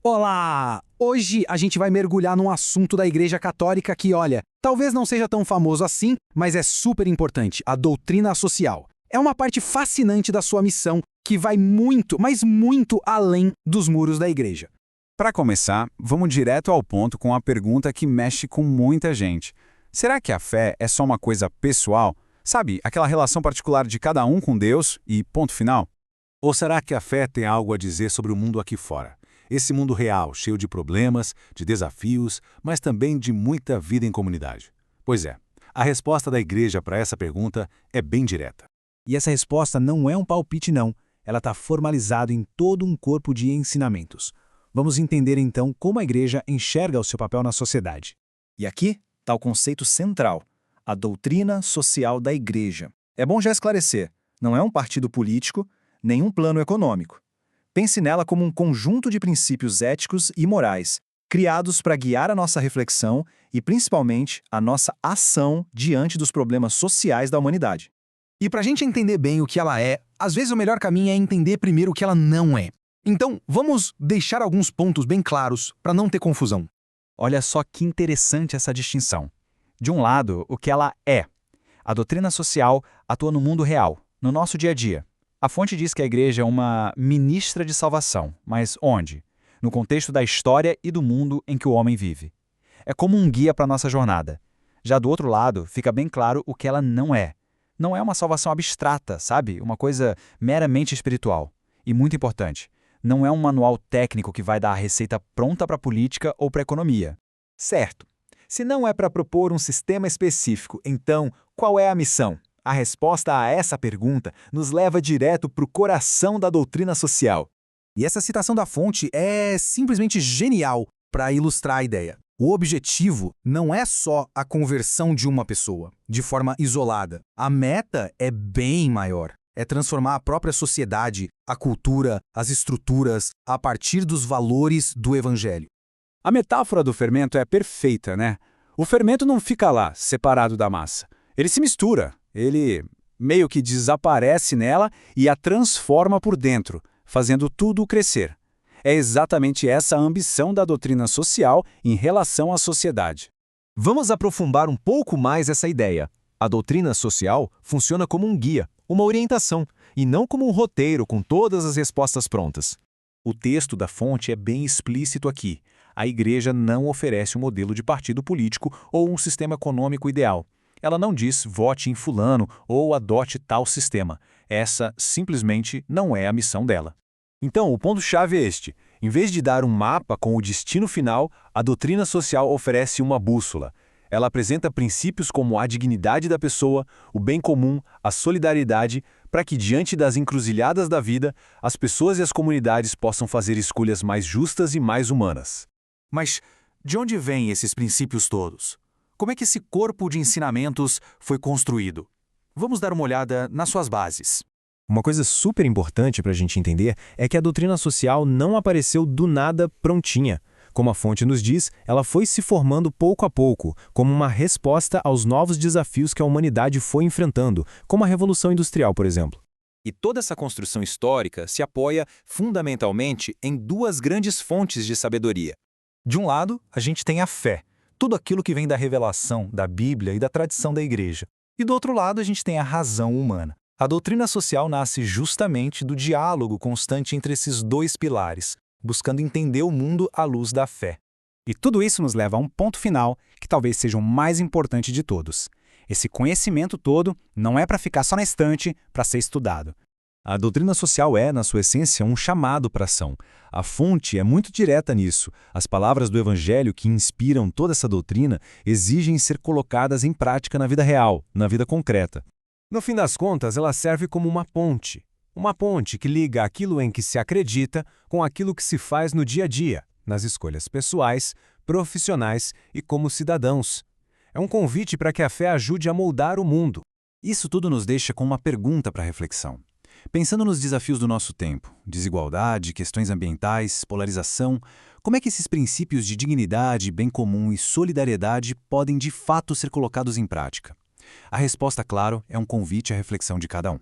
Olá! Hoje a gente vai mergulhar num assunto da Igreja Católica que, olha, talvez não seja tão famoso assim, mas é super importante, a doutrina social. É uma parte fascinante da sua missão que vai muito, mas muito além dos muros da igreja. Para começar, vamos direto ao ponto com a pergunta que mexe com muita gente. Será que a fé é só uma coisa pessoal? Sabe, aquela relação particular de cada um com Deus e ponto final? Ou será que a fé tem algo a dizer sobre o mundo aqui fora? Esse mundo real, cheio de problemas, de desafios, mas também de muita vida em comunidade. Pois é, a resposta da igreja para essa pergunta é bem direta. E essa resposta não é um palpite, não. Ela está formalizada em todo um corpo de ensinamentos. Vamos entender então como a igreja enxerga o seu papel na sociedade. E aqui está o conceito central, a doutrina social da igreja. É bom já esclarecer, não é um partido político, nem um plano econômico. Pense nela como um conjunto de princípios éticos e morais, criados para guiar a nossa reflexão e, principalmente, a nossa ação diante dos problemas sociais da humanidade. E para a gente entender bem o que ela é, às vezes o melhor caminho é entender primeiro o que ela não é. Então, vamos deixar alguns pontos bem claros para não ter confusão. Olha só que interessante essa distinção. De um lado, o que ela é. A doutrina social atua no mundo real, no nosso dia a dia. A fonte diz que a igreja é uma ministra de salvação, mas onde? No contexto da história e do mundo em que o homem vive. É como um guia para a nossa jornada. Já do outro lado, fica bem claro o que ela não é. Não é uma salvação abstrata, sabe? Uma coisa meramente espiritual. E muito importante, não é um manual técnico que vai dar a receita pronta para a política ou para a economia. Certo. Se não é para propor um sistema específico, então qual é a missão? A resposta a essa pergunta nos leva direto para o coração da doutrina social. E essa citação da fonte é simplesmente genial para ilustrar a ideia. O objetivo não é só a conversão de uma pessoa, de forma isolada. A meta é bem maior. É transformar a própria sociedade, a cultura, as estruturas, a partir dos valores do Evangelho. A metáfora do fermento é perfeita, né? O fermento não fica lá, separado da massa. Ele se mistura. Ele meio que desaparece nela e a transforma por dentro, fazendo tudo crescer. É exatamente essa a ambição da doutrina social em relação à sociedade. Vamos aprofundar um pouco mais essa ideia. A doutrina social funciona como um guia, uma orientação, e não como um roteiro com todas as respostas prontas. O texto da fonte é bem explícito aqui. A igreja não oferece um modelo de partido político ou um sistema econômico ideal. Ela não diz vote em fulano ou adote tal sistema. Essa simplesmente não é a missão dela. Então, o ponto-chave é este. Em vez de dar um mapa com o destino final, a doutrina social oferece uma bússola. Ela apresenta princípios como a dignidade da pessoa, o bem comum, a solidariedade, para que, diante das encruzilhadas da vida, as pessoas e as comunidades possam fazer escolhas mais justas e mais humanas. Mas de onde vêm esses princípios todos? Como é que esse corpo de ensinamentos foi construído? Vamos dar uma olhada nas suas bases. Uma coisa super importante para a gente entender é que a doutrina social não apareceu do nada prontinha. Como a fonte nos diz, ela foi se formando pouco a pouco, como uma resposta aos novos desafios que a humanidade foi enfrentando, como a Revolução Industrial, por exemplo. E toda essa construção histórica se apoia fundamentalmente em duas grandes fontes de sabedoria. De um lado, a gente tem a fé, tudo aquilo que vem da revelação, da Bíblia e da tradição da igreja. E do outro lado, a gente tem a razão humana. A doutrina social nasce justamente do diálogo constante entre esses dois pilares, buscando entender o mundo à luz da fé. E tudo isso nos leva a um ponto final que talvez seja o mais importante de todos. Esse conhecimento todo não é para ficar só na estante, para ser estudado. A doutrina social é, na sua essência, um chamado para ação. A fonte é muito direta nisso. As palavras do Evangelho que inspiram toda essa doutrina exigem ser colocadas em prática na vida real, na vida concreta. No fim das contas, ela serve como uma ponte. Uma ponte que liga aquilo em que se acredita com aquilo que se faz no dia a dia, nas escolhas pessoais, profissionais e como cidadãos. É um convite para que a fé ajude a moldar o mundo. Isso tudo nos deixa com uma pergunta para reflexão. Pensando nos desafios do nosso tempo, desigualdade, questões ambientais, polarização, como é que esses princípios de dignidade, bem comum e solidariedade podem de fato ser colocados em prática? A resposta, claro, é um convite à reflexão de cada um.